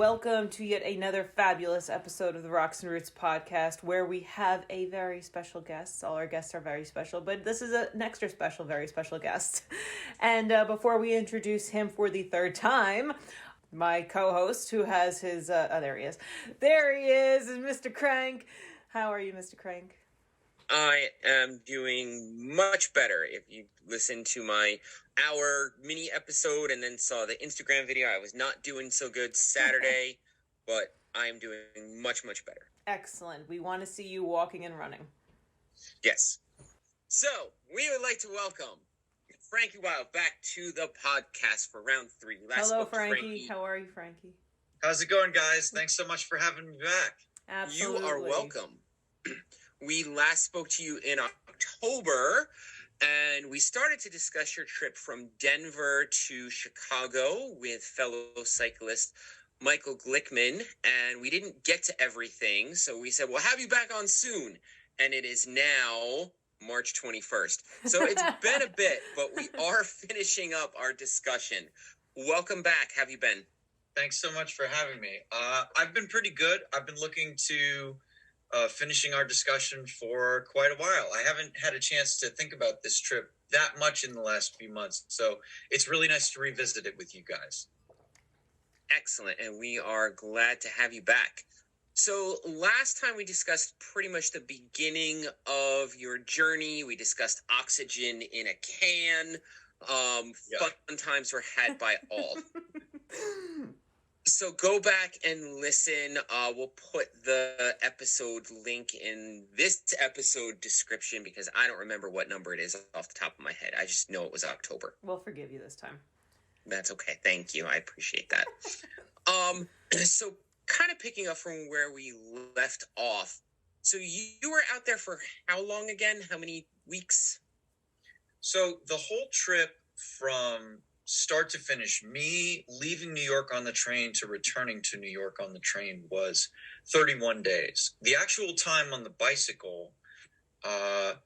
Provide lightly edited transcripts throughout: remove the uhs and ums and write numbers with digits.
welcome to yet another fabulous episode of the Rocks and Roots podcast, where we have a very special guest. All our guests are very special, but this is an extra special, very special guest. And before we introduce him for the third time, my co-host, who has his, there he is. There he is Mr. Crank. How are you, Mr. Crank? I am doing much better. If you listened to my hour mini episode and then saw the Instagram video, I was not doing so good Saturday, but I am doing much, much better. Excellent. We want to see you walking and running. Yes. So, we would like to welcome Frankie Wilde back to the podcast for round 3. Hello, Frankie. How are you, Frankie? How's it going, guys? Thanks so much for having me back. Absolutely. You are welcome. We last spoke to you in October, and we started to discuss your trip from Denver to Chicago with fellow cyclist Michael Glickman, and we didn't get to everything, so we said, we'll have you back on soon, and it is now March 21st. So it's been a bit, but we are finishing up our discussion. Welcome back. How have you been? Thanks so much for having me. I've been pretty good. I've been looking to finishing our discussion for quite a while. I haven't had a chance to think about this trip that much in the last few months, so it's really nice to revisit it with you guys. Excellent, and we are glad to have you back. So last time we discussed pretty much the beginning of your journey. We discussed oxygen in a can. Fun times were had by all. So go back and listen. We'll put the episode link in this episode description because I don't remember what number it is off the top of my head. I just know it was October. We'll forgive you this time. That's okay. Thank you. I appreciate that. So kind of picking up from where we left off. So you were out there for how long again? How many weeks? So the whole trip from start to finish, me leaving New York on the train to returning to New York on the train, was 31 days. The actual time on the bicycle, my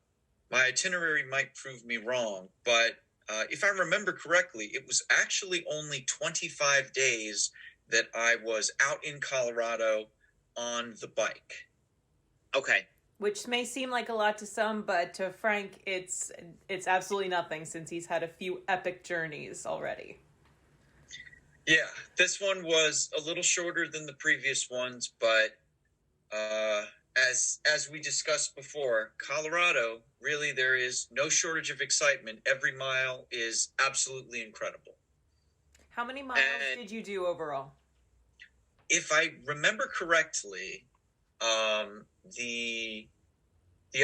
itinerary might prove me wrong, but if I remember correctly, it was actually only 25 days that I was out in Colorado on the bike. Okay. Which may seem like a lot to some, but to Frank, it's absolutely nothing since he's had a few epic journeys already. Yeah, this one was a little shorter than the previous ones, but as we discussed before, Colorado, really there is no shortage of excitement. Every mile is absolutely incredible. How many miles did you do overall? If I remember correctly, the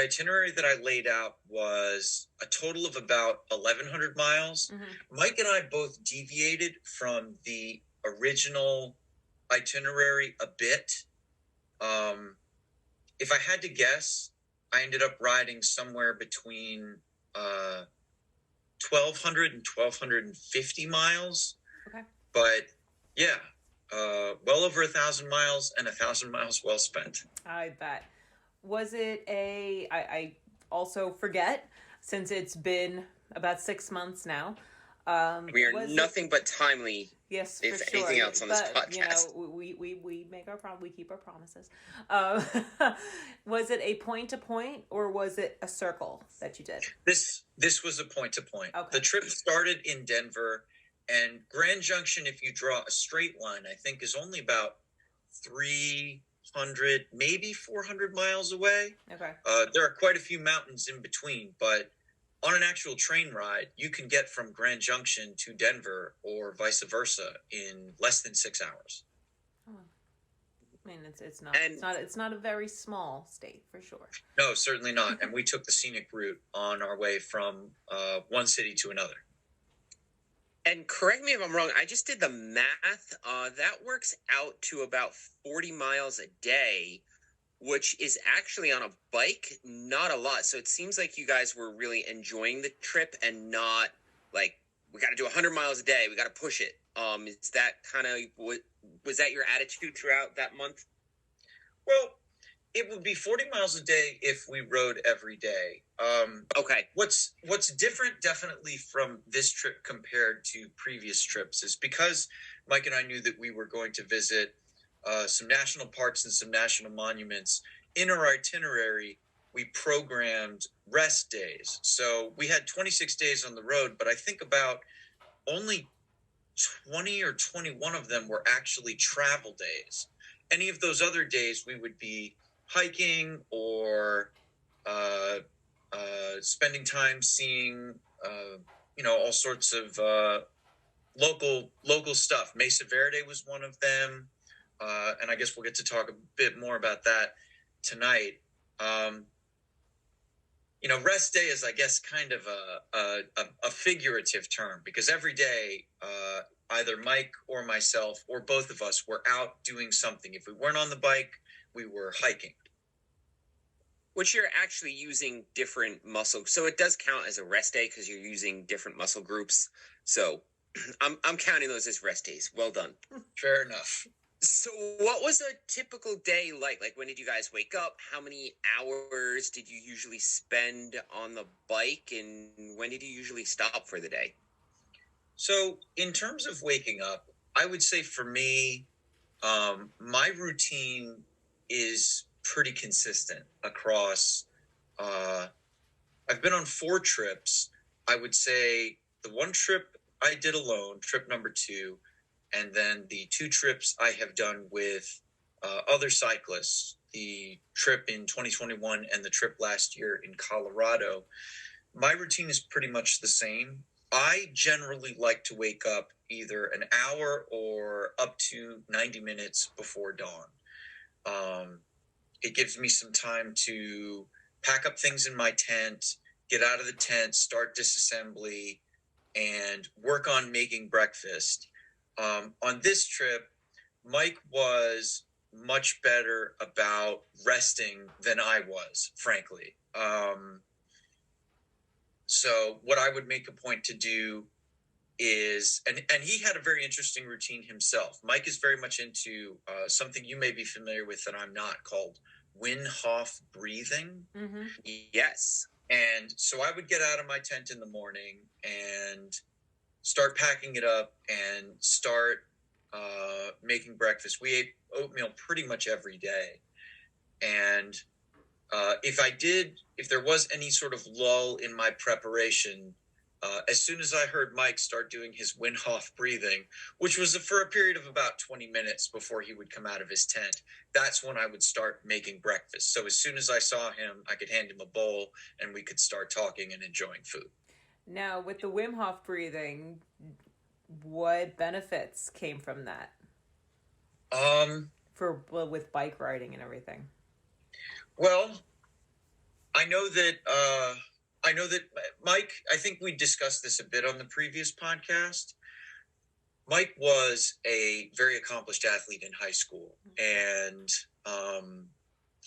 itinerary that I laid out was a total of about 1,100 miles. Mm-hmm. Mike and I both deviated from the original itinerary a bit. If I had to guess, I ended up riding somewhere between 1,200 and 1,250 miles. Okay. But yeah, well over 1,000 miles and 1,000 miles well spent. I bet. Was it I also forget, since it's been about 6 months now. We are nothing but timely. Yes, if for sure. Anything else on this podcast. You know, we make we keep our promises. Was it a point to point or was it a circle that you did? This was a point to point. Okay. The trip started in Denver, and Grand Junction, if you draw a straight line, I think is only about 300, maybe 400 miles away. Okay. There are quite a few mountains in between, but on an actual train ride, you can get from Grand Junction to Denver or vice versa in less than 6 hours. Oh. I mean, it's not a very small state for sure. No, certainly not. And we took the scenic route on our way from one city to another. And correct me if I'm wrong, I just did the math. That works out to about 40 miles a day, which is actually on a bike, not a lot. So it seems like you guys were really enjoying the trip and not like, we got to do 100 miles a day, we got to push it. Is that kind of, was that your attitude throughout that month? Well, it would be 40 miles a day if we rode every day. Okay. What's different definitely from this trip compared to previous trips is because Mike and I knew that we were going to visit some national parks and some national monuments. In our itinerary, we programmed rest days. So we had 26 days on the road, but I think about only 20 or 21 of them were actually travel days. Any of those other days, we would be hiking or spending time seeing, all sorts of local stuff. Mesa Verde was one of them, and I guess we'll get to talk a bit more about that tonight. Rest day is, I guess, kind of a figurative term, because every day, either Mike or myself or both of us were out doing something. If we weren't on the bike, we were hiking. Which you're actually using different muscle. So it does count as a rest day because you're using different muscle groups. So I'm counting those as rest days. Well done. Fair enough. So what was a typical day like? Like, when did you guys wake up? How many hours did you usually spend on the bike? And when did you usually stop for the day? So in terms of waking up, I would say for me, my routine is pretty consistent across, I've been on 4 trips. I would say the one trip I did alone, trip number 2, and then the 2 trips I have done with other cyclists, the trip in 2021 and the trip last year in Colorado. My routine is pretty much the same. I generally like to wake up either an hour or up to 90 minutes before dawn. It gives me some time to pack up things in my tent, get out of the tent, start disassembly, and work on making breakfast. On this trip, Mike was much better about resting than I was, frankly. So what I would make a point to do is, and he had a very interesting routine himself. Mike is very much into something you may be familiar with that I'm not, called Wim Hof breathing. Mm-hmm. Yes. And so I would get out of my tent in the morning and start packing it up and start making breakfast. We ate oatmeal pretty much every day. And if there was any sort of lull in my preparation, as soon as I heard Mike start doing his Wim Hof breathing, which was for a period of about 20 minutes before he would come out of his tent, that's when I would start making breakfast. So as soon as I saw him, I could hand him a bowl and we could start talking and enjoying food. Now, with the Wim Hof breathing, what benefits came from that? With bike riding and everything. Well, I know that Mike, I think we discussed this a bit on the previous podcast. Mike was a very accomplished athlete in high school, and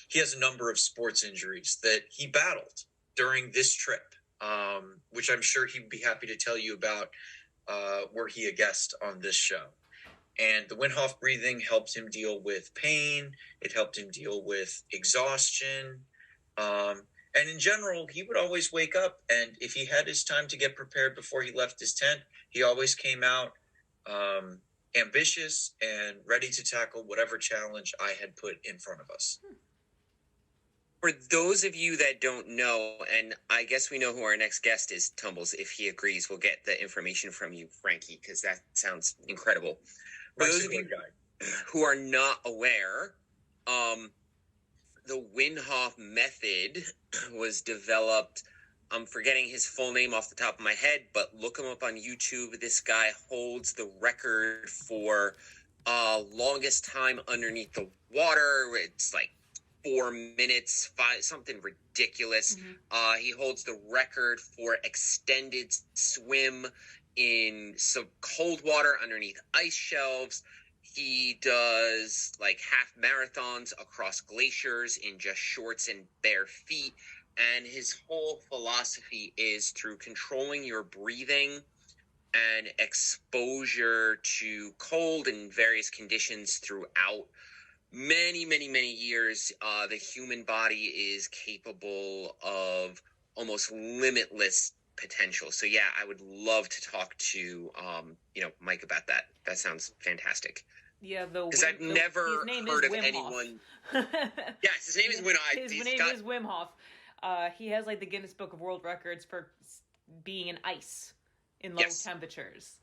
he has a number of sports injuries that he battled during this trip, which I'm sure he'd be happy to tell you about were he a guest on this show. And the Wim Hof breathing helped him deal with pain. It helped him deal with exhaustion. And in general, he would always wake up, and if he had his time to get prepared before he left his tent, he always came out ambitious and ready to tackle whatever challenge I had put in front of us. For those of you that don't know, and I guess we know who our next guest is, Tumbles, if he agrees, we'll get the information from you, Frankie, because that sounds incredible. For those of you who are not aware, the Wim Hof method was developed. I'm forgetting his full name off the top of my head, but look him up on YouTube. This guy holds the record for longest time underneath the water. It's like 4 minutes, something ridiculous. Mm-hmm. He holds the record for extended swim in some cold water underneath ice shelves. He does like half marathons across glaciers in just shorts and bare feet. And his whole philosophy is through controlling your breathing and exposure to cold and various conditions throughout many, many, many years, the human body is capable of almost limitless potential. So yeah, I would love to talk to, Mike about that. That sounds fantastic. Yeah, because I've never heard of anyone. Yes, his name is Wim. His name is Wim Hof. He has like the Guinness Book of World Records for being in ice in low temperatures.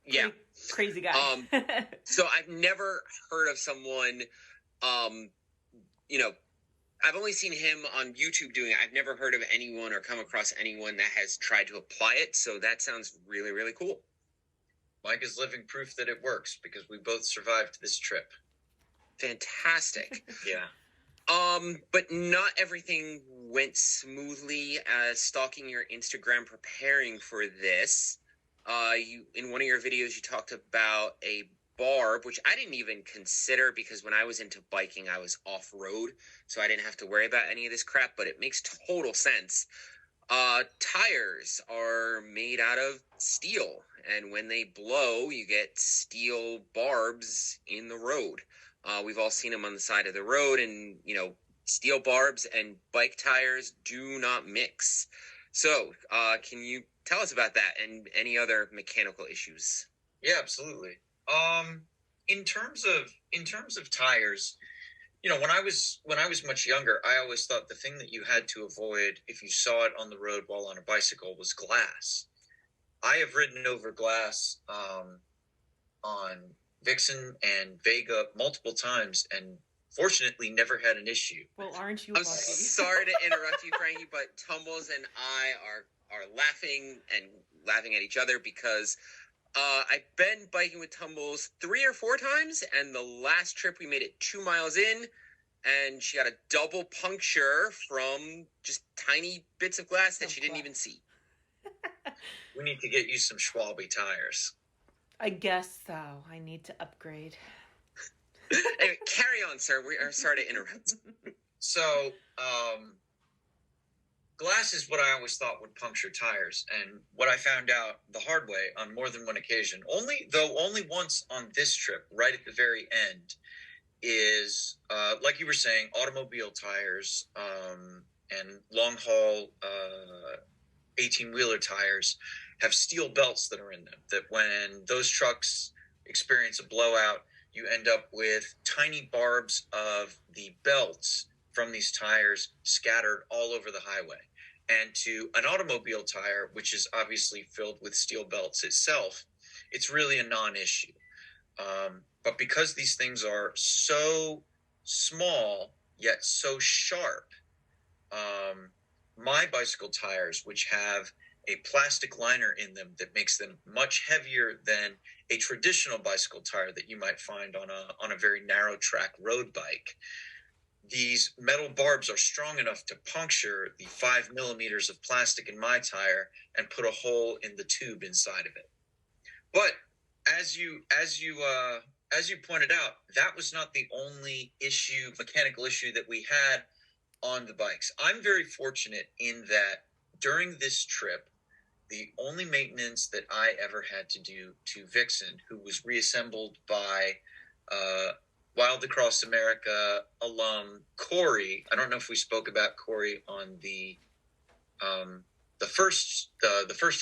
Yeah, crazy guy. So I've never heard of someone. You know, I've only seen him on YouTube doing it. I've never heard of anyone or come across anyone that has tried to apply it. So that sounds really, really cool. Mike is living proof that it works because we both survived this trip. Fantastic. Yeah. But not everything went smoothly. Stalking your Instagram, preparing for this, you in one of your videos you talked about a barb, which I didn't even consider because when I was into biking, I was off-road, so I didn't have to worry about any of this crap. But it makes total sense. Tires are made out of steel, and when they blow, you get steel barbs in the road. We've all seen them on the side of the road, and, steel barbs and bike tires do not mix. So, can you tell us about that and any other mechanical issues? Yeah, absolutely. In terms of tires, when I was much younger, I always thought the thing that you had to avoid if you saw it on the road while on a bicycle was glass. I have ridden over glass on Vixen and Vega multiple times, and fortunately never had an issue. Well, aren't you lucky? I'm sorry to interrupt you, Frankie, but Tumbles and I are laughing at each other because I've been biking with Tumbles 3 or 4 times, and the last trip we made it 2 miles in, and she got a double puncture from just tiny bits of glass that she didn't even see. We need to get you some Schwalbe tires. I guess so. I need to upgrade. Anyway, carry on, sir. We are sorry to interrupt. So, glass is what I always thought would puncture tires, and what I found out the hard way on more than one occasion, only once on this trip, right at the very end, is like you were saying, automobile tires and long haul 18-wheeler tires have steel belts that are in them, that when those trucks experience a blowout, you end up with tiny barbs of the belts from these tires scattered all over the highway. And to an automobile tire, which is obviously filled with steel belts itself, it's really a non-issue. But because these things are so small, yet so sharp, my bicycle tires, which have a plastic liner in them that makes them much heavier than a traditional bicycle tire that you might find on a very narrow track road bike, these metal barbs are strong enough to puncture the 5 millimeters of plastic in my tire and put a hole in the tube inside of it. But as you pointed out, that was not the only mechanical issue that we had on the bikes. I'm very fortunate in that during this trip, the only maintenance that I ever had to do to Vixen, who was reassembled by Wild Across America alum Corey. I don't know if we spoke about Corey on the first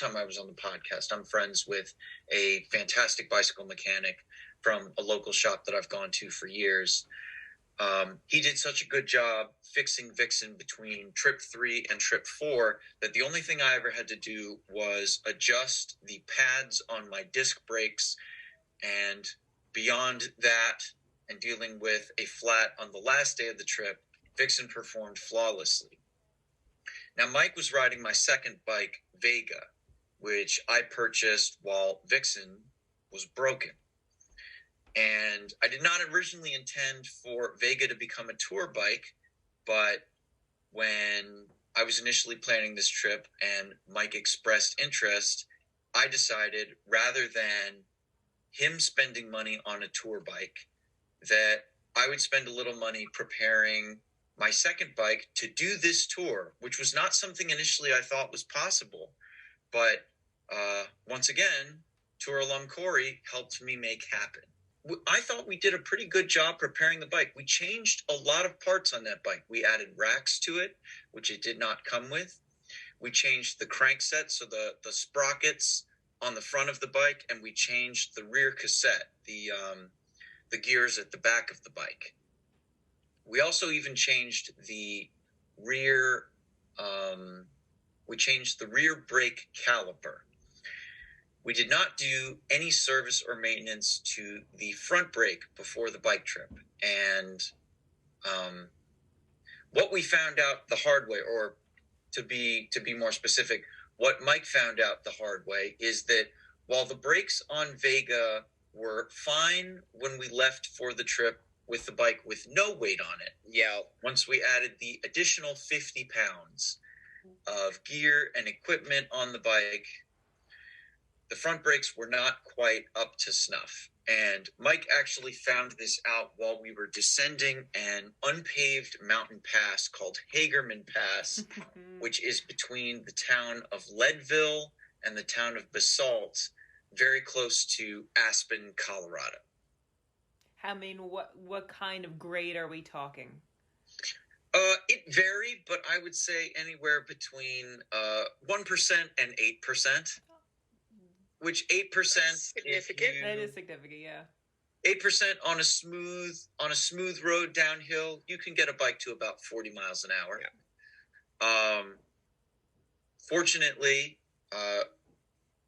time I was on the podcast. I'm friends with a fantastic bicycle mechanic from a local shop that I've gone to for years. He did such a good job fixing Vixen between trip 3 and trip 4 that the only thing I ever had to do was adjust the pads on my disc brakes, and beyond that, and dealing with a flat on the last day of the trip, Vixen performed flawlessly. Now, Mike was riding my second bike, Vega, which I purchased while Vixen was broken. And I did not originally intend for Vega to become a tour bike, but when I was initially planning this trip and Mike expressed interest, I decided rather than him spending money on a tour bike, that I would spend a little money preparing my second bike to do this tour, which was not something initially I thought was possible. But once again, tour alum Corey helped me make happen. I thought we did a pretty good job preparing the bike. We changed a lot of parts on that bike. We added racks to it, which it did not come with. We changed the crankset, so the sprockets on the front of the bike, and we changed the rear cassette, the gears at the back of the bike. We also even changed the rear brake caliper. We did not do any service or maintenance to the front brake before the bike trip. And what we found out the hard way, or to be more specific, what Mike found out the hard way, is that while the brakes on Vega were fine when we left for the trip with the bike with no weight on it, once we added the additional 50 pounds of gear and equipment on the bike, the front brakes were not quite up to snuff. And Mike actually found this out while we were descending an unpaved mountain pass called Hagerman Pass, which is between the town of Leadville and the town of Basalt, very close to Aspen, Colorado. I mean, what kind of grade are we talking? It varied, but I would say anywhere between 1% and 8%. Which 8% significant. That is significant, yeah. 8% on a smooth road downhill, you can get a bike to about 40 miles an hour. Yeah. Fortunately,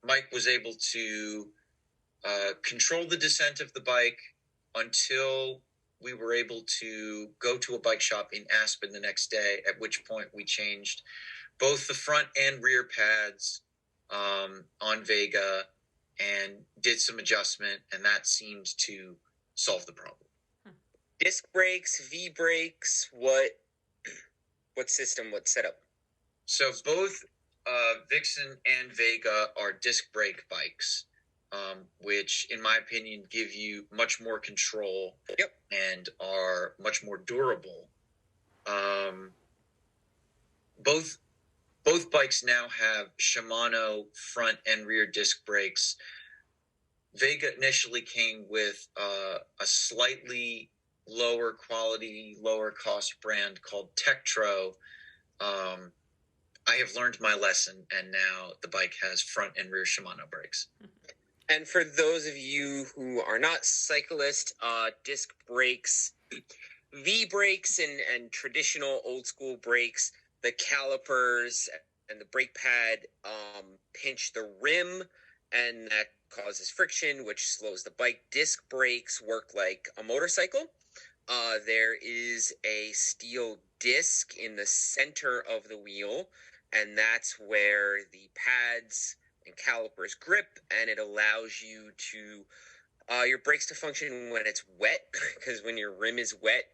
Mike was able to control the descent of the bike until we were able to go to a bike shop in Aspen the next day, at which point we changed both the front and rear pads on Vega and did some adjustment, and that seemed to solve the problem. Disc brakes, V brakes, what system, what setup? So both Vixen and Vega are disc brake bikes, which in my opinion give you much more control. Yep. And are much more durable. Both bikes now have Shimano front and rear disc brakes. Vega initially came with a slightly lower quality, lower cost brand called Tektro. I have learned my lesson, and now the bike has front and rear Shimano brakes. And for those of you who are not cyclists, disc brakes, V brakes and traditional old school brakes, the calipers and the brake pad pinch the rim, and that causes friction, which slows the bike. Disc brakes work like a motorcycle. There is a steel disc in the center of the wheel, and that's where the pads and calipers grip, and it allows you to your brakes to function when it's wet, because when your rim is wet,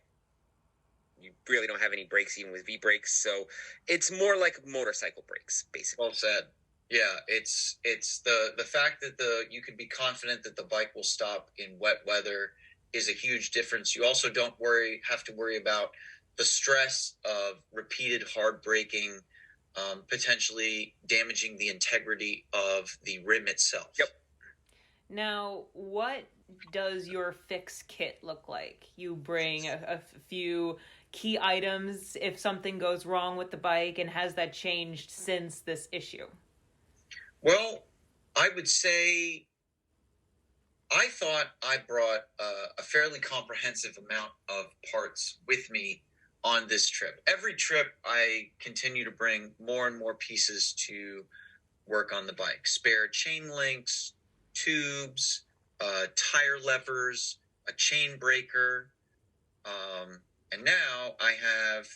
you really don't have any brakes, even with V brakes. So it's more like motorcycle brakes, basically. Well said. Yeah, it's the fact that you can be confident that the bike will stop in wet weather is a huge difference. You also don't have to worry about the stress of repeated hard braking, potentially damaging the integrity of the rim itself. Yep. Now, what does your fix kit look like? You bring a few key items if something goes wrong with the bike, and has that changed since this issue? Well, I would say I thought I brought a fairly comprehensive amount of parts with me on this trip. Every trip, I continue to bring more and more pieces to work on the bike. Spare chain links, tubes, tire levers, a chain breaker, and now I have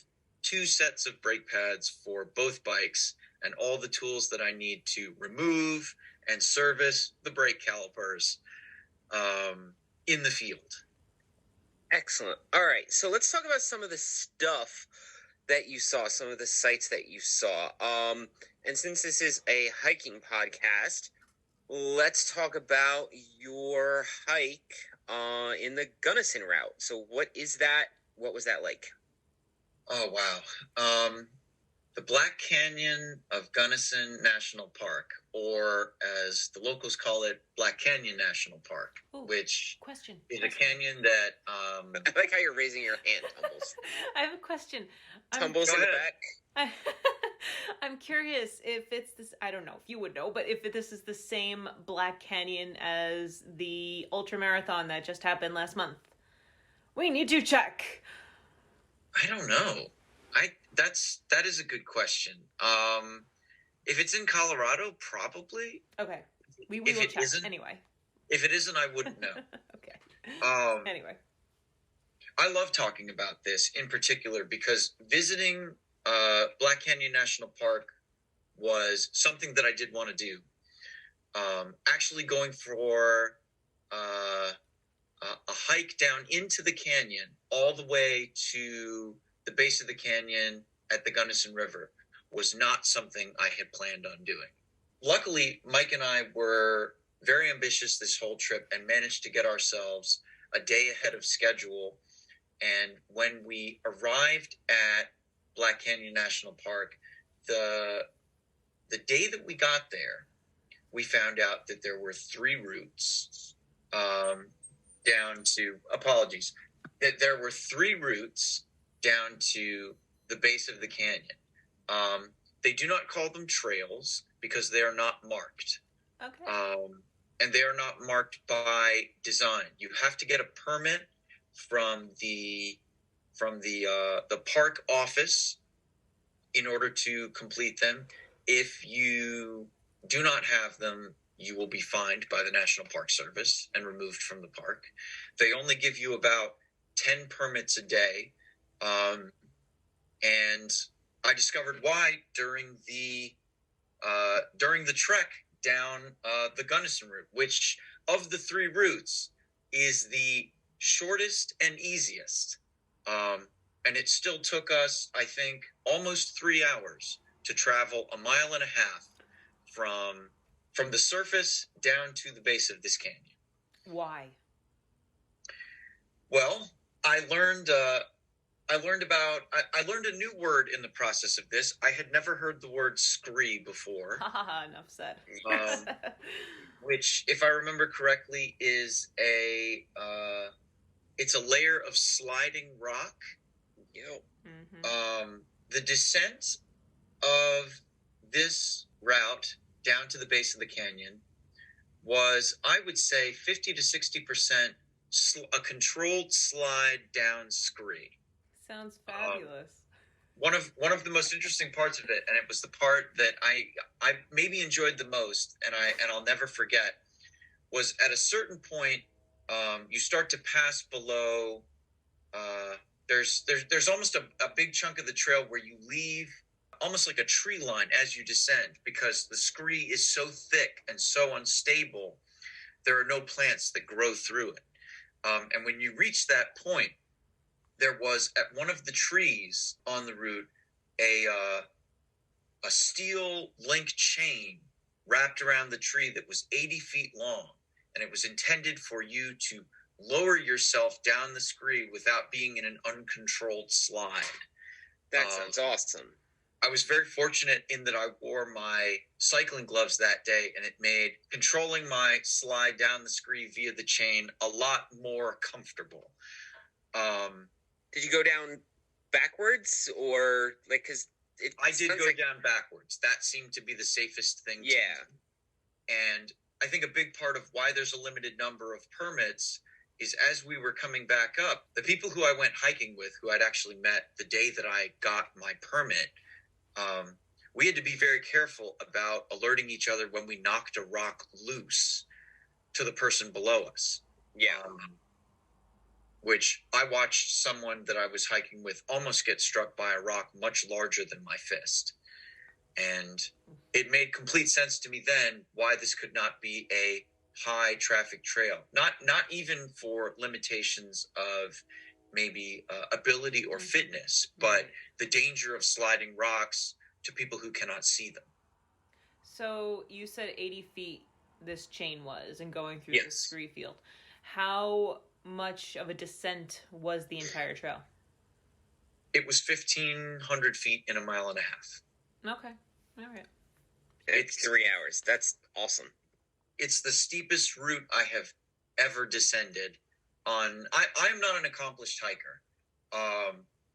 2 sets of brake pads for both bikes and all the tools that I need to remove and service the brake calipers in the field. Excellent. All right, so let's talk about some of the stuff that you saw, some of the sites that you saw. And since this is a hiking podcast, let's talk about your hike in the Gunnison route. So what is that? What was that like? Oh, wow. The Black Canyon of Gunnison National Park, or as the locals call it, Black Canyon National Park, which is a canyon that... I like how you're raising your hand, Tumbles. I have a question. Tumbles in the back. I, I'm curious if it's this. I don't know if you would know, but if this is the same Black Canyon as the ultra marathon that just happened last month. We need to check. I don't know. That is a good question. If it's in Colorado, probably. Okay, we will check anyway. If it isn't, I wouldn't know. Okay. Anyway, I love talking about this in particular because visiting Black Canyon National Park was something that I did want to do. Actually going for a hike down into the canyon all the way to the base of the canyon at the Gunnison River was not something I had planned on doing. Luckily, Mike and I were very ambitious this whole trip and managed to get ourselves a day ahead of schedule. And when we arrived at Black Canyon National Park, the day that we got there, we found out that there were 3 routes down to, apologies, that there were 3 routes down to the base of the canyon. They do not call them trails because they are not marked. Okay. And they are not marked by design. You have to get a permit from the park office in order to complete them. If you do not have them, you will be fined by the National Park Service and removed from the park. They only give you about 10 permits a day. And I discovered why during the trek down the Gunnison route, which of the 3 routes is the shortest and easiest. And it still took us, I think, almost 3 hours to travel 1.5 miles from the surface down to the base of this canyon. Why? Well, I learned a new word in the process of this. I had never heard the word scree before. Enough said. Which, if I remember correctly, is it's a layer of sliding rock. Yep. Mm-hmm. The descent of this route down to the base of the canyon was, I would say, 50 to 60% a controlled slide down scree. Sounds fabulous. One of the most interesting parts of it, and it was the part that I maybe enjoyed the most, and I'll never forget, was at a certain point, you start to pass below. There's almost a big chunk of the trail where you leave almost like a tree line as you descend, because the scree is so thick and so unstable. There are no plants that grow through it. And when you reach that point, there was at one of the trees on the route a steel link chain wrapped around the tree that was 80 feet long, and it was intended for you to lower yourself down the scree without being in an uncontrolled slide. That sounds awesome. I was very fortunate in that I wore my cycling gloves that day, and it made controlling my slide down the scree via the chain a lot more comfortable. Did you go down backwards, or like, because I did go down backwards. That seemed to be the safest thing. Yeah. And I think a big part of why there's a limited number of permits is, as we were coming back up, the people who I went hiking with, who I'd actually met the day that I got my permit, we had to be very careful about alerting each other when we knocked a rock loose to the person below us. Yeah. Which I watched someone that I was hiking with almost get struck by a rock much larger than my fist. And it made complete sense to me then why this could not be a high traffic trail. Not even for limitations of maybe ability or fitness, but the danger of sliding rocks to people who cannot see them. So you said 80 feet this chain was, and going through Yes. the scree field. How much of a descent was the entire trail? It was 1,500 feet in 1.5 miles. Okay. All right. It's 3 hours. That's awesome. It's the steepest route I have ever descended on. I am not an accomplished hiker.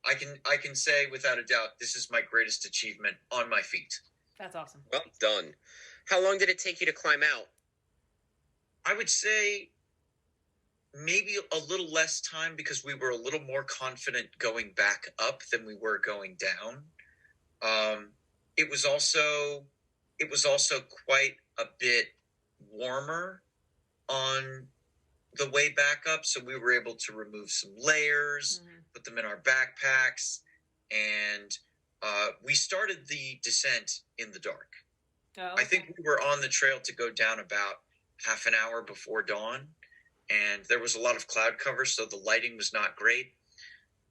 I can say without a doubt this is my greatest achievement on my feet. That's awesome. Well done. How long did it take you to climb out? I would say maybe a little less time because we were a little more confident going back up than we were going down. It was also quite a bit warmer on the way back up, so we were able to remove some layers, put them in our backpacks, and we started the descent in the dark. Oh, okay. I think we were on the trail to go down about half an hour before dawn, and there was a lot of cloud cover, so the lighting was not great.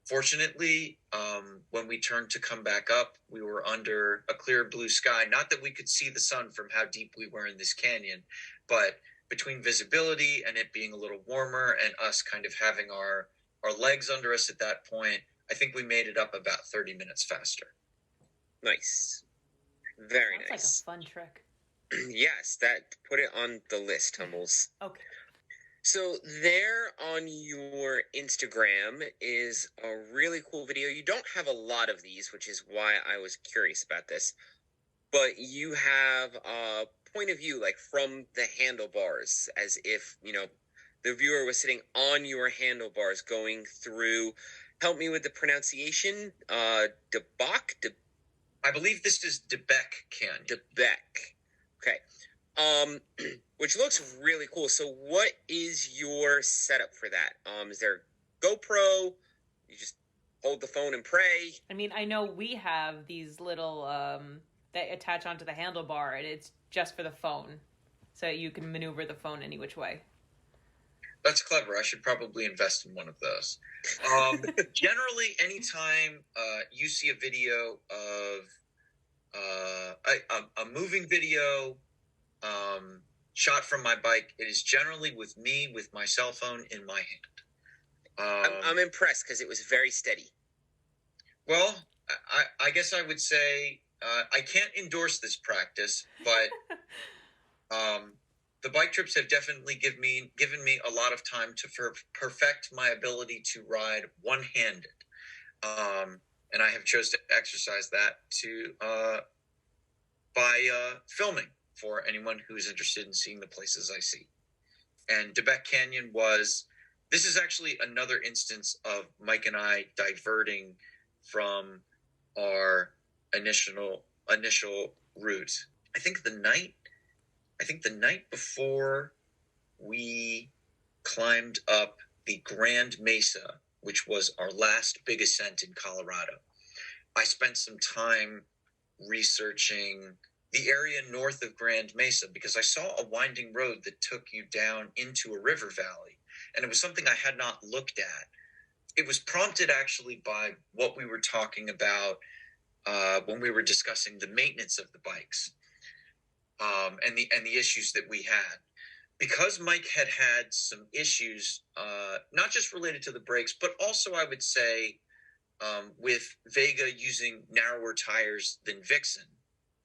Fortunately, when we turned to come back up, we were under a clear blue sky. Not that we could see the sun from how deep we were in this canyon, but between visibility and it being a little warmer and us kind of having our legs under us at that point, I think we made it up about 30 minutes faster. Nice. Very nice. That's like a fun trick. Yes, put it on the list, Tumbles. Okay. So there on your Instagram is a really cool video. You don't have a lot of these, which is why I was curious about this. But you have a point of view, like from the handlebars, as if, the viewer was sitting on your handlebars going through, help me with the pronunciation, Debach? I believe this is Debec Canyon. Debec. Okay. Which looks really cool. So what is your setup for that? Is there GoPro? You just hold the phone and pray? I mean, I know we have these little that attach onto the handlebar, and it's just for the phone, so you can maneuver the phone any which way. That's clever. I should probably invest in one of those. Generally, anytime you see a video of a moving video shot from my bike, it is generally with me with my cell phone in my hand. I'm impressed because it was very steady. Well, I guess I would say I can't endorse this practice, but the bike trips have definitely given me a lot of time to perfect my ability to ride one-handed, and I have chosen to exercise that by filming for anyone who is interested in seeing the places I see. And Debec Canyon this is actually another instance of Mike and I diverting from our initial route. I think the night before we climbed up the Grand Mesa, which was our last big ascent in Colorado, I spent some time researching the area north of Grand Mesa because I saw a winding road that took you down into a river valley, and it was something I had not looked at. It was prompted actually by what we were talking about when we were discussing the maintenance of the bikes and the issues that we had. Because Mike had some issues, not just related to the brakes, but also I would say with Vega using narrower tires than Vixen,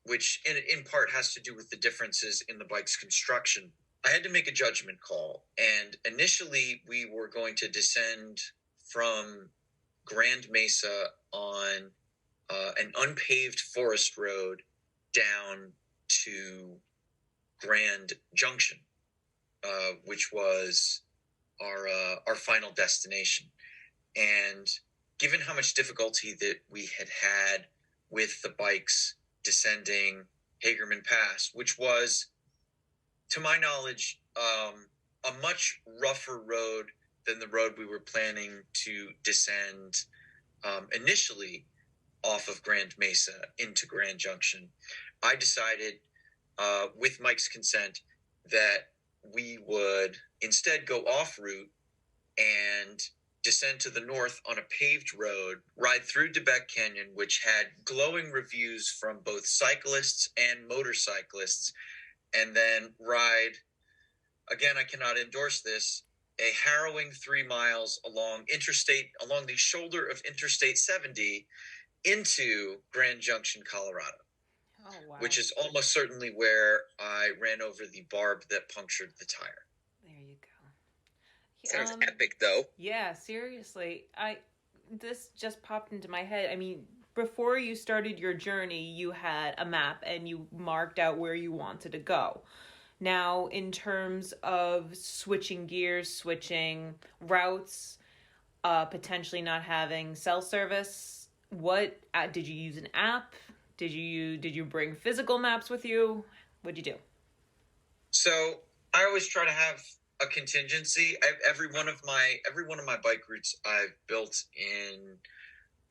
which in part has to do with the differences in the bike's construction. I had to make a judgment call, and initially we were going to descend from Grand Mesa on an unpaved forest road down to Grand Junction, which was our final destination. And given how much difficulty that we had with the bikes descending Hagerman Pass, which was, to my knowledge, a much rougher road than the road we were planning to descend initially off of Grand Mesa into Grand Junction, I decided, with Mike's consent, that we would instead go off route and descend to the north on a paved road, ride through Debec Canyon, which had glowing reviews from both cyclists and motorcyclists, and then ride, again, I cannot endorse this, a harrowing 3 miles along the shoulder of Interstate 70 into Grand Junction, Colorado. Oh, wow. Which is almost certainly where I ran over the barb that punctured the tire. There you go. Sounds epic, though. Yeah, seriously. this just popped into my head. I mean, before you started your journey, you had a map and you marked out where you wanted to go. Now, in terms of switching gears, switching routes, potentially not having cell service, what did you use an app? Did you bring physical maps with you? What'd you do? So I always try to have a contingency. Every one of my bike routes I've built in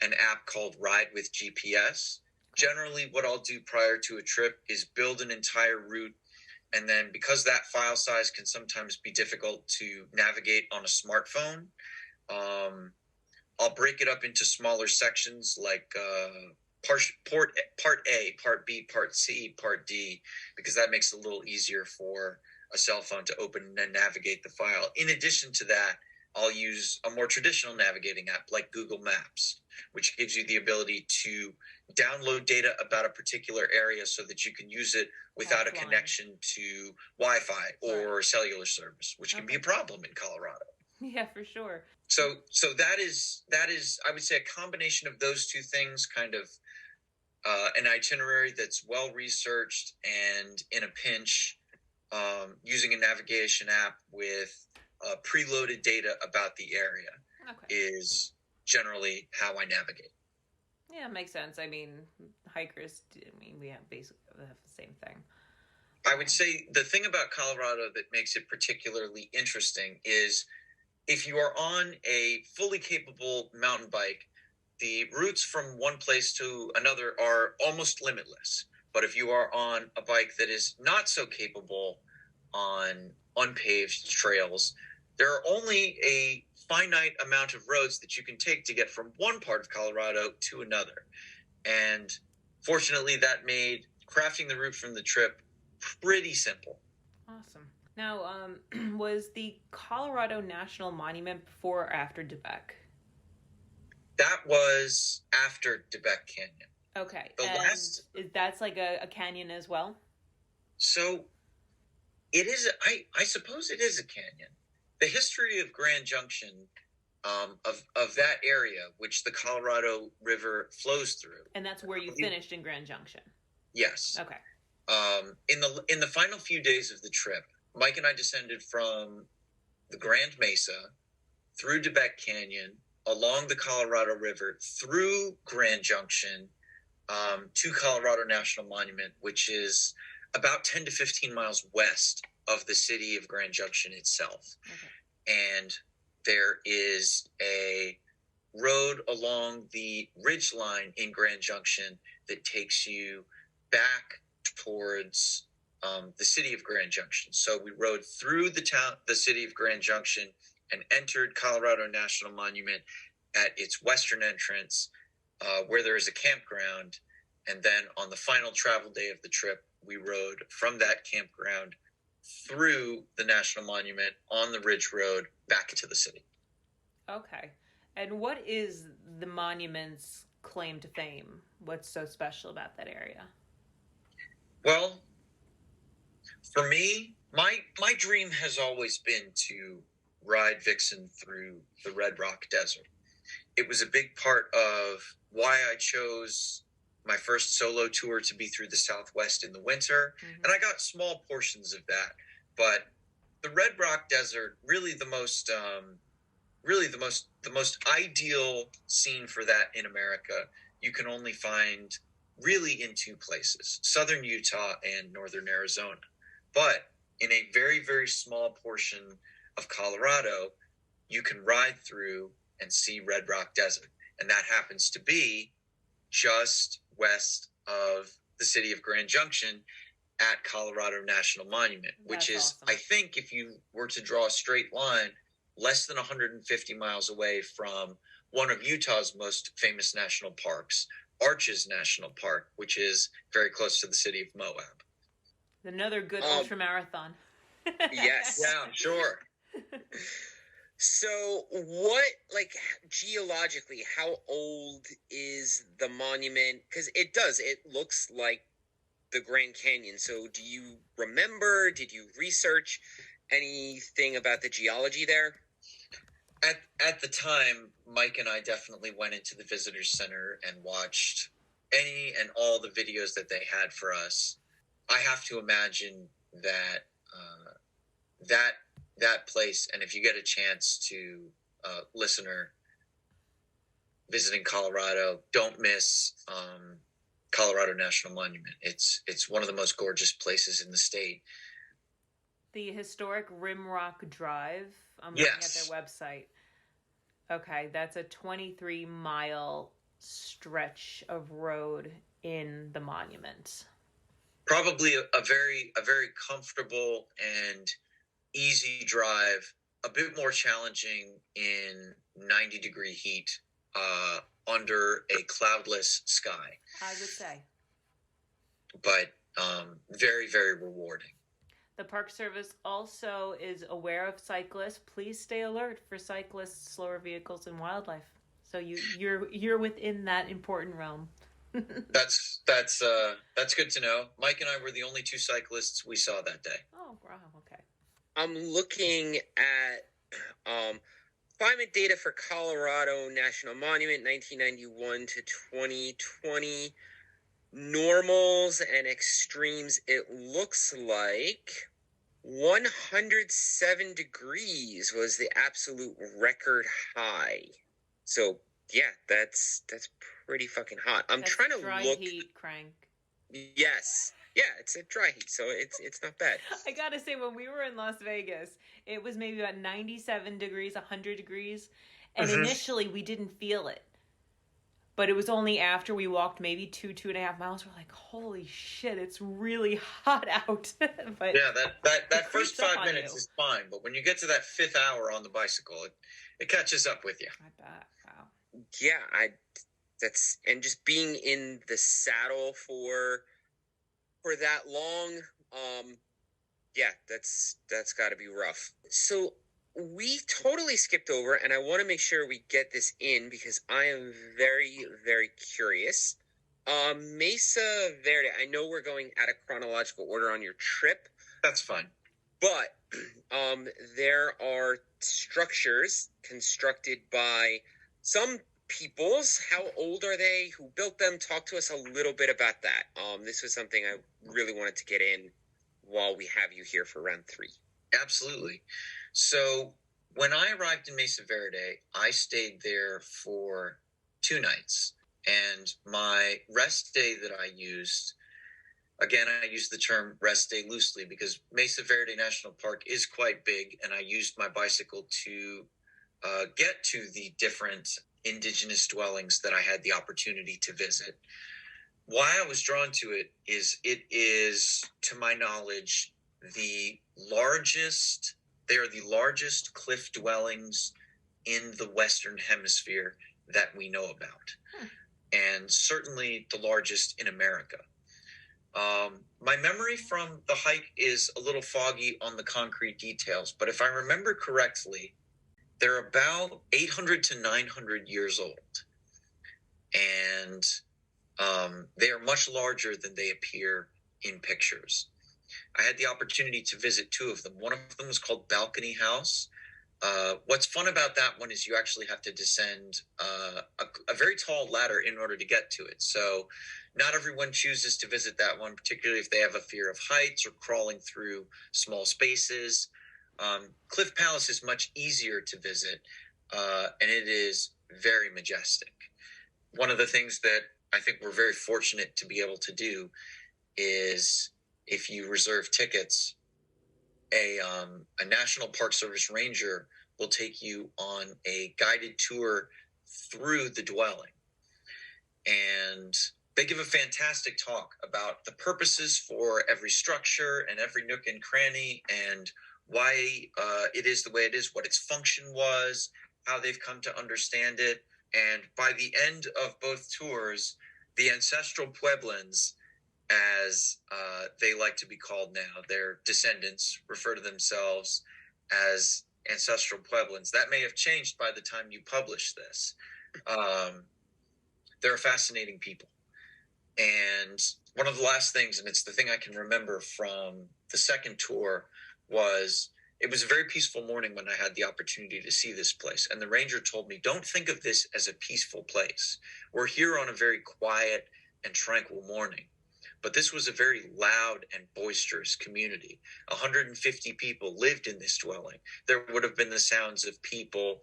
an app called Ride with GPS. Generally, what I'll do prior to a trip is build an entire route, and then because that file size can sometimes be difficult to navigate on a smartphone, I'll break it up into smaller sections like part A, part B, part C, part D, because that makes it a little easier for a cell phone to open and navigate the file. In addition to that, I'll use a more traditional navigating app like Google Maps, which gives you the ability to download data about a particular area so that you can use it without a connection to Wi-Fi or cellular service, which can be a problem in Colorado. Yeah, for sure. So that is I would say a combination of those two things, kind of an itinerary that's well researched, and in a pinch, using a navigation app with preloaded data about the area is generally how I navigate. Yeah, it makes sense. I mean, hikers, we have basically the same thing. I would say the thing about Colorado that makes it particularly interesting is if you are on a fully capable mountain bike, the routes from one place to another are almost limitless. But if you are on a bike that is not so capable on unpaved trails, there are only a finite amount of roads that you can take to get from one part of Colorado to another. And fortunately, that made crafting the route from the trip pretty simple. Awesome. Now, was the Colorado National Monument before or after Debec? That was after Debec Canyon. Okay. That's like a canyon as well? So it is, I suppose it is a canyon. The history of Grand Junction, of that area, which the Colorado River flows through. And that's where you finished in Grand Junction? Yes. Okay. In the final few days of the trip, Mike and I descended from the Grand Mesa, through Debec Canyon, along the Colorado River, through Grand Junction, to Colorado National Monument, which is about 10 to 15 miles west of the city of Grand Junction itself. Okay. And there is a road along the ridge line in Grand Junction that takes you back towards the city of Grand Junction. So we rode through the city of Grand Junction, and entered Colorado National Monument at its western entrance, where there is a campground. And then on the final travel day of the trip, we rode from that campground through the National Monument on the Ridge Road back to the city. Okay. And what is the monument's claim to fame? What's so special about that area? Well, for me, my dream has always been to ride Vixen through the Red Rock Desert. It was a big part of why I chose my first solo tour to be through the Southwest in the winter. Mm-hmm. And I got small portions of that, but the Red Rock Desert, really the most ideal scene for that in America, you can only find really in two places, southern Utah and northern Arizona. But in a very, very small portion of Colorado, you can ride through and see Red Rock Desert. And that happens to be just west of the city of Grand Junction at Colorado National Monument, which is, awesome. I think if you were to draw a straight line, less than 150 miles away from one of Utah's most famous national parks, Arches National Park, which is very close to the city of Moab. Another good ultramarathon. Yes. Yeah, sure. So what, geologically, how old is the monument? Because it looks like the Grand Canyon. So do you remember, did you research anything about the geology there? At the time, Mike and I definitely went into the visitor center and watched any and all the videos that they had for us. I have to imagine that that place, and if you get a chance to listener visiting Colorado, don't miss Colorado National Monument. It's one of the most gorgeous places in the state. The historic Rimrock Drive. I'm Yes. looking at their website. Okay, that's a 23-mile stretch of road in the monument. Probably a very comfortable and easy drive. A bit more challenging in 90-degree heat under a cloudless sky. I would say. But very, very rewarding. The Park Service also is aware of cyclists. Please stay alert for cyclists, slower vehicles, and wildlife. So you're within that important realm. That's good to know. Mike and I were the only two cyclists we saw that day. Oh, wow, okay. I'm looking at climate data for Colorado National Monument 1991 to 2020. Normals and extremes, it looks like 107 degrees was the absolute record high. So yeah, that's pretty fucking hot. I'm trying to dry look. Heat, Crank. Yes, yeah, it's a dry heat, so it's not bad. I gotta say, when we were in Las Vegas, it was maybe about 97 degrees, 100 degrees, and initially we didn't feel it. But it was only after we walked maybe 2.5 miles, we're like, holy shit, it's really hot out. But yeah, that first 5 minutes is fine, but when you get to that 5th hour on the bicycle, it catches up with you. I bet. Wow. Yeah, and just being in the saddle for that long, yeah, that's got to be rough. So we totally skipped over, and I want to make sure we get this in because I am very, very curious. Mesa Verde, I know we're going out of chronological order on your trip. That's fine. But there are structures constructed by some peoples. How old are they? Who built them? Talk to us a little bit about that. This was something I really wanted to get in while we have you here for round 3. Absolutely. So when I arrived in Mesa Verde, I stayed there for 2 nights. And my rest day that I used, again, I use the term rest day loosely because Mesa Verde National Park is quite big, and I used my bicycle to get to the different indigenous dwellings that I had the opportunity to visit. Why I was drawn to it is, to my knowledge, they are the largest cliff dwellings in the Western Hemisphere that we know about. And certainly the largest in America. My memory from the hike is a little foggy on the concrete details, but if I remember correctly, they're about 800 to 900 years old. And they are much larger than they appear in pictures. I had the opportunity to visit 2 of them. One of them was called Balcony House. What's fun about that one is you actually have to descend a very tall ladder in order to get to it. So not everyone chooses to visit that one, particularly if they have a fear of heights or crawling through small spaces. Cliff Palace is much easier to visit, and it is very majestic. One of the things that I think we're very fortunate to be able to do is, if you reserve tickets, a National Park Service ranger will take you on a guided tour through the dwelling. And they give a fantastic talk about the purposes for every structure and every nook and cranny and why it is the way it is, what its function was, how they've come to understand it. And by the end of both tours, the ancestral Puebloans, as they like to be called now, their descendants refer to themselves as ancestral Puebloans. That may have changed by the time you publish this. They're a fascinating people. And one of the last things, and it's the thing I can remember from the second tour, was It was a very peaceful morning when I had the opportunity to see this place. And the ranger told me, don't think of this as a peaceful place. We're here on a very quiet and tranquil morning. But this was a very loud and boisterous community. 150 people lived in this dwelling. There would have been the sounds of people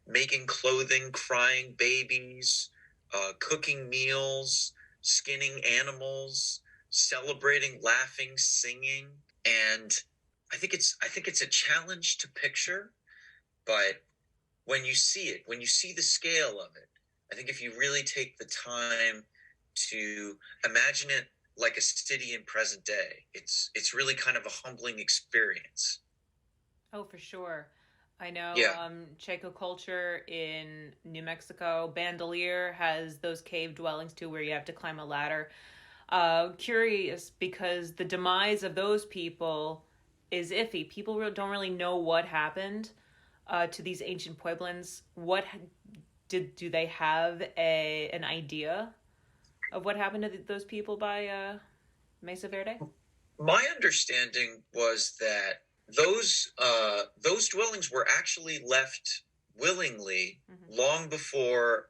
making clothing, crying babies, cooking meals, skinning animals, celebrating, laughing, singing. And I think it's a challenge to picture, but when you see it, when you see the scale of it, I think if you really take the time to imagine it like a city in present day, it's really kind of a humbling experience. Oh, for sure. I know Yeah. Chaco culture in New Mexico, Bandelier has those cave dwellings too where you have to climb a ladder. Curious because the demise of those people is iffy. People don't really know what happened to these ancient Puebloans. Do they have an idea of what happened to those people by Mesa Verde? My understanding was that those dwellings were actually left willingly long before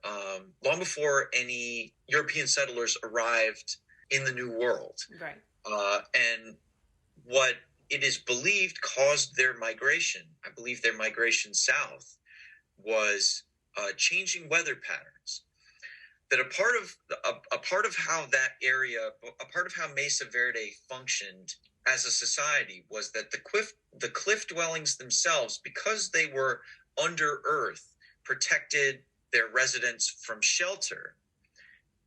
any European settlers arrived in the New World. Right. And what it is believed caused their migration, I believe their migration south, was changing weather patterns. That a part of how that area, a part of how Mesa Verde functioned as a society was that the cliff dwellings themselves, because they were under earth, protected their residents from shelter.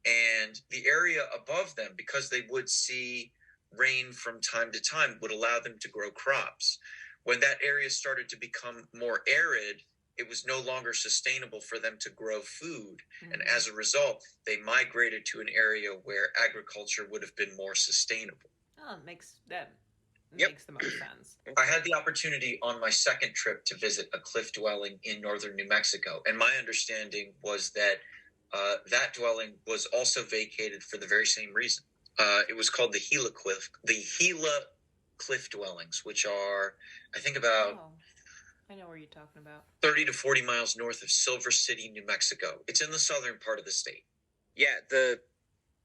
And the area above them, because they would see rain from time to time, would allow them to grow crops. When that area started to become more arid, it was no longer sustainable for them to grow food. And as a result, they migrated to an area where agriculture would have been more sustainable. Oh, makes the most sense. I had the opportunity on my second trip to visit a cliff dwelling in northern New Mexico. And my understanding was that that dwelling was also vacated for the very same reason. It was called the Gila Cliff Dwellings, which are, I think, about I know where you're talking about. 30 to 40 miles north of Silver City, New Mexico. It's in the southern part of the state. Yeah, the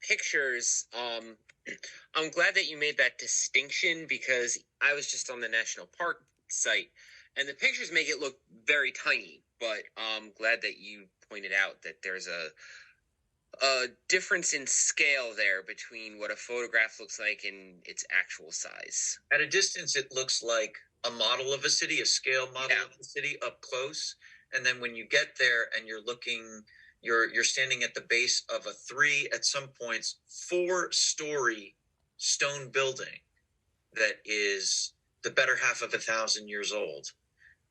pictures, I'm glad that you made that distinction because I was just on the national park site and the pictures make it look very tiny, but I'm glad that you pointed out that there's a difference in scale there between what a photograph looks like and its actual size. At a distance, it looks like a model of a city, a scale model of the city up close. And then when you get there and you're looking, you're standing at the base of a at some points, 4-story stone building that is the better half of 1,000 years old.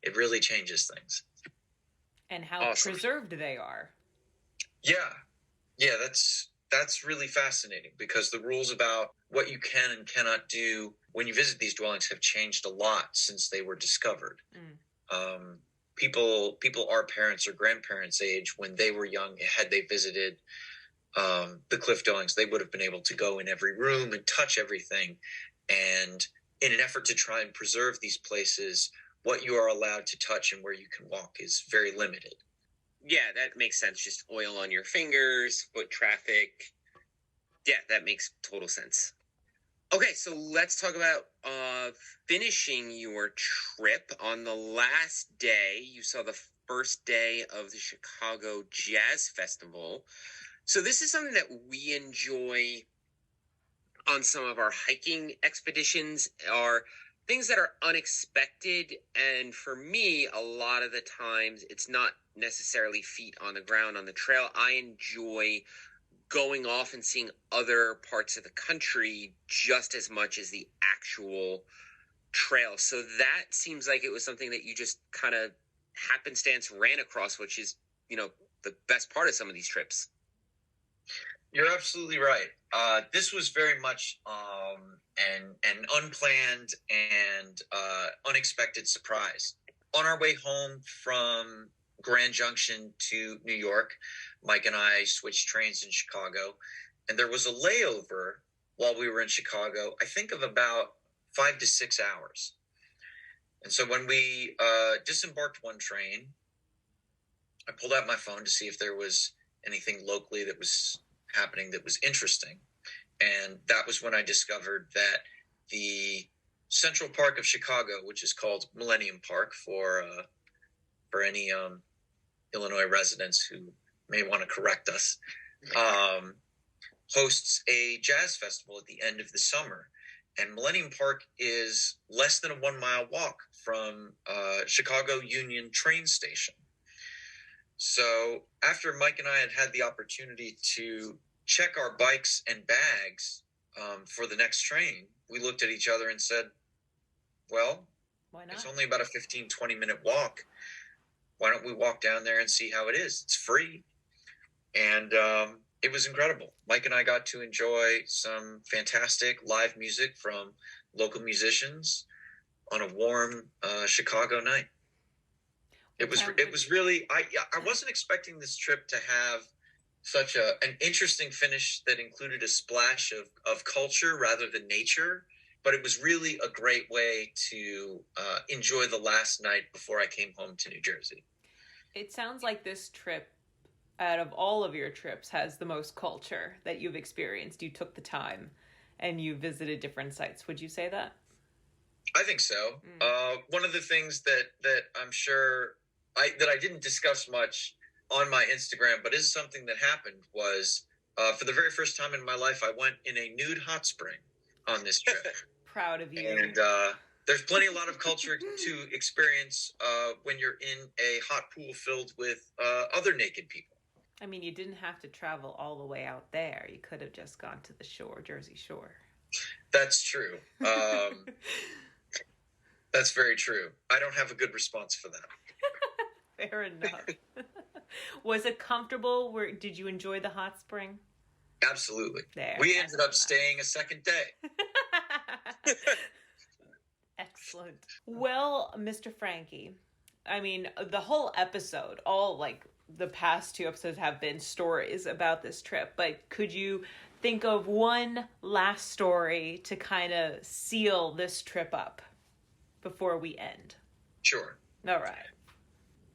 It really changes things. And how preserved they are. Yeah, that's really fascinating because the rules about what you can and cannot do when you visit these dwellings have changed a lot since they were discovered. People our parents or grandparents' age, when they were young, had they visited the cliff dwellings, they would have been able to go in every room and touch everything. And in an effort to try and preserve these places, what you are allowed to touch and where you can walk is very limited. Yeah, that makes sense. Just oil on your fingers, foot traffic. Yeah, that makes total sense. Okay, so let's talk about finishing your trip. On the last day, you saw the first day of the Chicago Jazz Festival. So this is something that we enjoy on some of our hiking expeditions, are things that are unexpected. And for me, a lot of the times, it's not necessarily feet on the ground on the trail. I enjoy going off and seeing other parts of the country just as much as the actual trail. So that seems like it was something that you just kind of happenstance ran across, which is, the best part of some of these trips. You're absolutely right. This was very much an unplanned and unexpected surprise. On our way home from Grand Junction to New York, Mike and I switched trains in Chicago, and there was a layover while we were in Chicago, I think of about 5 to 6 hours. And so when we disembarked one train, I pulled out my phone to see if there was anything locally that was happening that was interesting. And that was when I discovered that the Central Park of Chicago, which is called Millennium Park for any Illinois residents who may want to correct us, hosts a jazz festival at the end of the summer. And Millennium Park is less than a 1 mile walk from Chicago Union train station. So after Mike and I had the opportunity to check our bikes and bags for the next train, we looked at each other and said, well, why not? It's only about a 15, 20-minute walk. Why don't we walk down there and see how it is? It's free. And it was incredible. Mike and I got to enjoy some fantastic live music from local musicians on a warm Chicago night. It was really, I wasn't expecting this trip to have such an interesting finish that included a splash of culture rather than nature, but it was really a great way to enjoy the last night before I came home to New Jersey. It sounds like this trip, out of all of your trips, has the most culture that you've experienced. You took the time and you visited different sites. Would you say that? I think so. One of the things that I'm sure that I didn't discuss much on my Instagram, but is something that happened, was for the very first time in my life, I went in a nude hot spring on this trip. Proud of you. And there's a lot of culture to experience when you're in a hot pool filled with other naked people. I mean, you didn't have to travel all the way out there. You could have just gone to the shore, Jersey Shore. That's true. That's very true. I don't have a good response for that. Fair enough. Was it comfortable? Did you enjoy the hot spring? Absolutely. There, we ended up staying a second day. Excellent. Well, Mr. Frankie, I mean, the whole episode, the past 2 episodes have been stories about this trip, but could you think of one last story to kind of seal this trip up before we end? Sure. All right.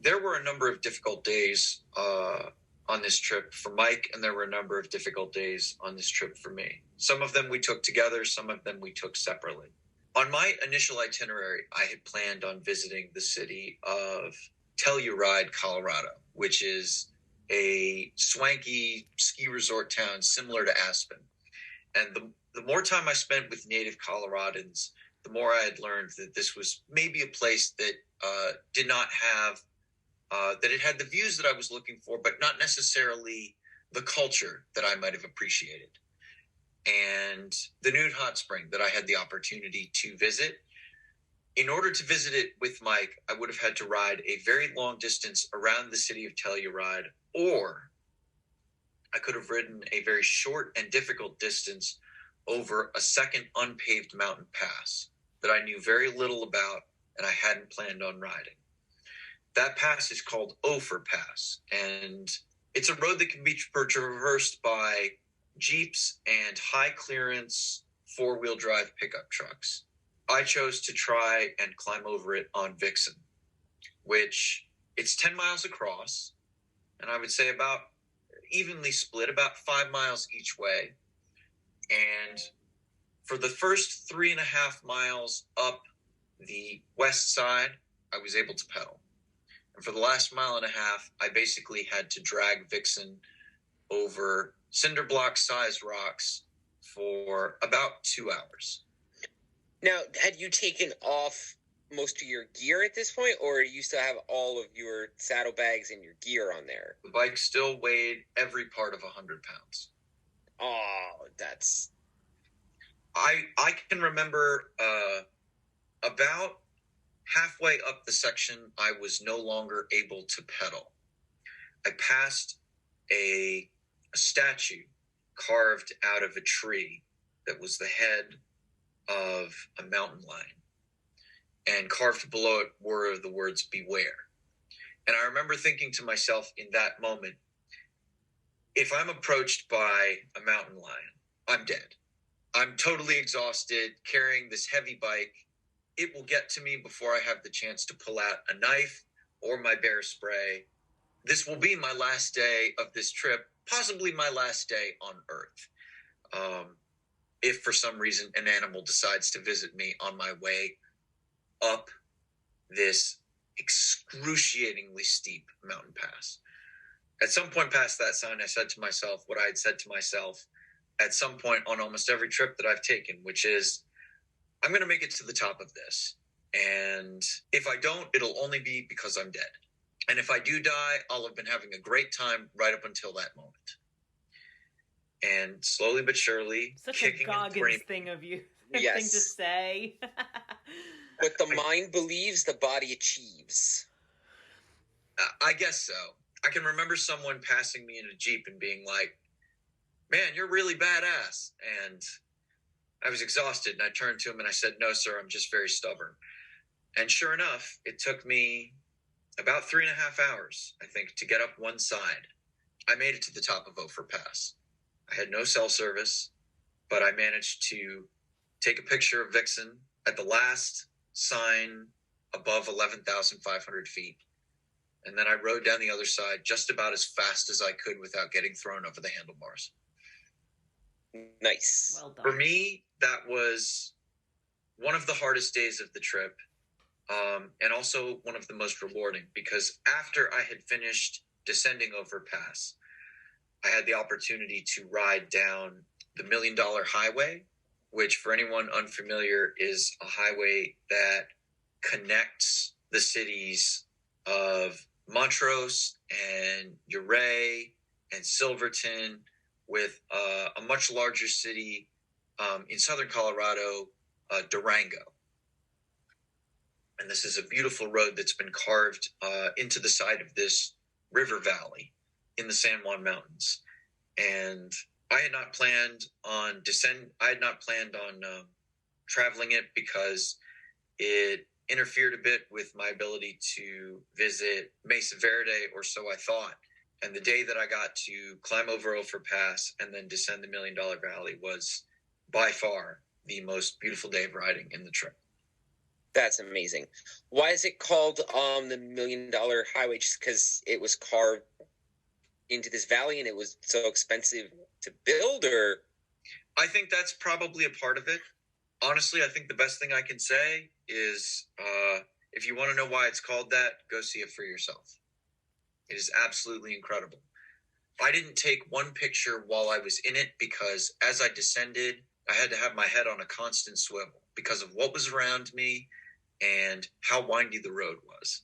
There were a number of difficult days on this trip for Mike, and there were a number of difficult days on this trip for me. Some of them we took together, some of them we took separately. On my initial itinerary, I had planned on visiting the city of Telluride, Colorado, which is a swanky ski resort town similar to Aspen. And the more time I spent with native Coloradans, the more I had learned that this was maybe a place that did not have, that it had the views that I was looking for, but not necessarily the culture that I might have appreciated. And the nude hot spring that I had the opportunity to visit, in order to visit it with Mike, I would have had to ride a very long distance around the city of Telluride, or I could have ridden a very short and difficult distance over a second unpaved mountain pass that I knew very little about and I hadn't planned on riding. That pass is called Ophir Pass, and it's a road that can be traversed by Jeeps and high clearance 4-wheel drive pickup trucks. I chose to try and climb over it on Vixen, which it's 10 miles across, and I would say about evenly split, about 5 miles each way. And for the first 3.5 miles up the west side, I was able to pedal. And for the last 1.5 miles, I basically had to drag Vixen over cinder block sized rocks for about 2 hours. Now, had you taken off most of your gear at this point, or you still have all of your saddlebags and your gear on there? The bike still weighed every part of 100 pounds. Oh, that's... I can remember about halfway up the section, I was no longer able to pedal. I passed a statue carved out of a tree that was the head of a mountain lion, and carved below it were the words "Beware." And I remember thinking to myself in that moment, if I'm approached by a mountain lion, I'm dead. I'm totally exhausted carrying this heavy bike it will get to me before I have the chance to pull out a knife or my bear spray. This will be my last day of this trip, possibly my last day on Earth. If for some reason an animal decides to visit me on my way up this excruciatingly steep mountain pass. At some point past that sign, I said to myself what I had said to myself at some point on almost every trip that I've taken, which is, I'm going to make it to the top of this. And if I don't, it'll only be because I'm dead. And if I do die, I'll have been having a great time right up until that moment. And slowly but surely, such kicking a Goggins and screaming. thing of you, Yes. thing to say. What the mind believes, the body achieves. I guess so. I can remember someone passing me in a Jeep and being like, man, you're really badass. And I was exhausted, and I turned to him and I said, no, sir, I'm just very stubborn. And sure enough, it took me about 3.5 hours, I think, to get up one side. I made it to the top of Ophir Pass. I had no cell service, but I managed to take a picture of Vixen at the last sign above 11,500 feet. And then I rode down the other side just about as fast as I could without getting thrown over the handlebars. Nice. Well done. For me, that was one of the hardest days of the trip, and also one of the most rewarding, because after I had finished descending Ophir Pass, I had the opportunity to ride down the $1 Million Highway, which for anyone unfamiliar is a highway that connects the cities of Montrose and Uray and Silverton with a much larger city in southern Colorado, Durango. And this is a beautiful road that's been carved into the side of this river valley in the San Juan Mountains. And I had not planned on traveling it because it interfered a bit with my ability to visit Mesa Verde, or so I thought. And the day that I got to climb over Ophir Pass and then descend the $1 Million Valley was by far the most beautiful day of riding in the trip. That's amazing. Why is it called the $1 Million Highway? Just because it was carved into this valley and it was so expensive to build, or? I think that's probably a part of it. Honestly, I think the best thing I can say is if you want to know why it's called that, go see it for yourself. It is absolutely incredible. I didn't take one picture while I was in it because as I descended, I had to have my head on a constant swivel because of what was around me and how windy the road was.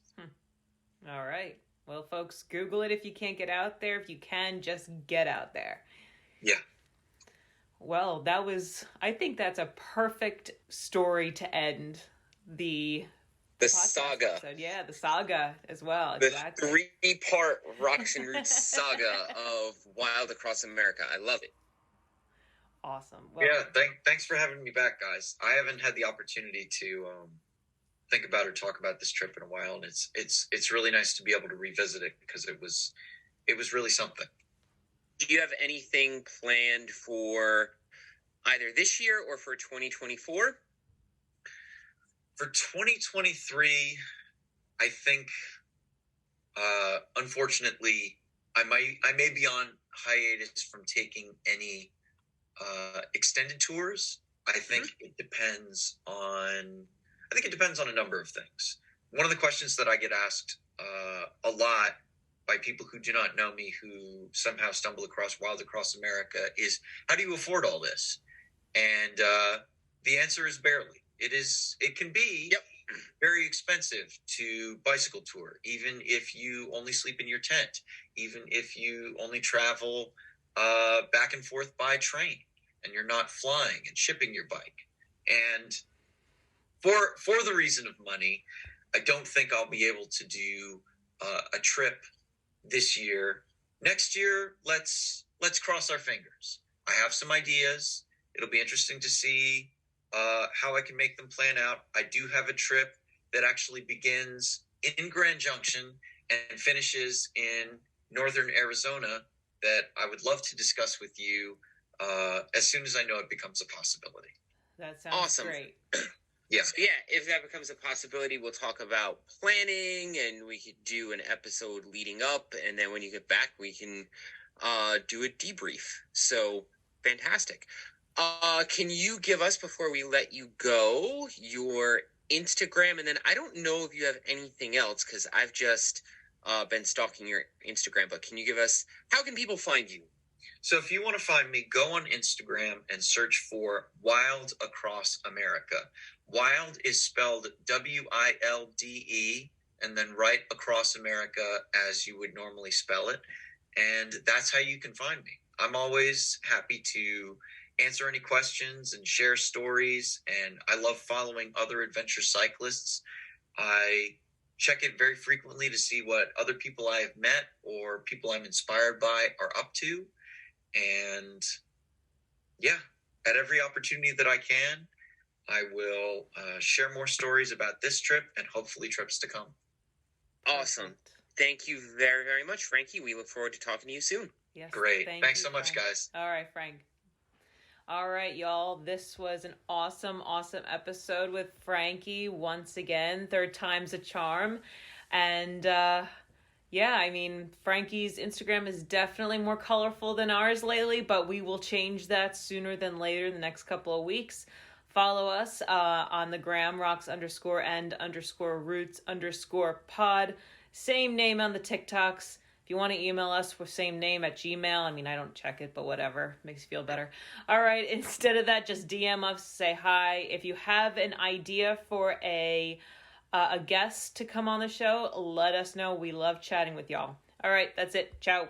All right. Well, folks, Google it if you can't get out there. If you can, just get out there. Yeah. Well, I think that's a perfect story to end the saga. episode. Yeah, the saga as well. The Exactly. 3-part Rocks and Roots saga of Wild Across America. I love it. Awesome. Well, Yeah, thanks for having me back, guys. I haven't had the opportunity to think about or talk about this trip in a while, and it's really nice to be able to revisit it because it was really something. Do you have anything planned for either this year or for 2024? For 2023, I think, unfortunately, I may be on hiatus from taking any extended tours. I think it depends on a number of things. One of the questions that I get asked a lot by people who do not know me, who somehow stumble across Wild Across America, is how do you afford all this? And the answer is barely. It can be very expensive to bicycle tour, even if you only sleep in your tent, even if you only travel back and forth by train and you're not flying and shipping your bike. And for the reason of money, I don't think I'll be able to do a trip this year. Next year, let's cross our fingers. I have some ideas. It'll be interesting to see how I can make them plan out. I do have a trip that actually begins in Grand Junction and finishes in northern Arizona that I would love to discuss with you as soon as I know it becomes a possibility. that sounds Awesome. great. Yeah. So yeah, if that becomes a possibility, we'll talk about planning, and we could do an episode leading up, and then when you get back, we can do a debrief. So fantastic. Can you give us, before we let you go, your Instagram? And then I don't know if you have anything else, because I've just been stalking your Instagram, but can you give us, how can people find you? So if you want to find me, go on Instagram and search for Wilde Across America. Wilde is spelled Wilde, and then right across America as you would normally spell it. And that's how you can find me. I'm always happy to answer any questions and share stories. And I love following other adventure cyclists. I check it very frequently to see what other people I have met or people I'm inspired by are up to. And yeah, at every opportunity that I can, I will share more stories about this trip and hopefully trips to come. Awesome. Thank you very, very much, Frankie. We look forward to talking to you soon. Yes. Great. Thanks you, so much, Frank. guys. All right, Frank. All right, y'all. This was an awesome episode with Frankie. Once again, third time's a charm. And yeah, I mean, Frankie's Instagram is definitely more colorful than ours lately, but we will change that sooner than later in the next couple of weeks. Follow us on the gram, rocks_and_roots_pod. Same name on the TikToks. If you want to email us, we're same name at Gmail. I mean, I don't check it, but whatever. Makes you feel better. All right, instead of that, just DM us, say hi. If you have an idea for a guest to come on the show, let us know. We love chatting with y'all. All right, that's it. Ciao.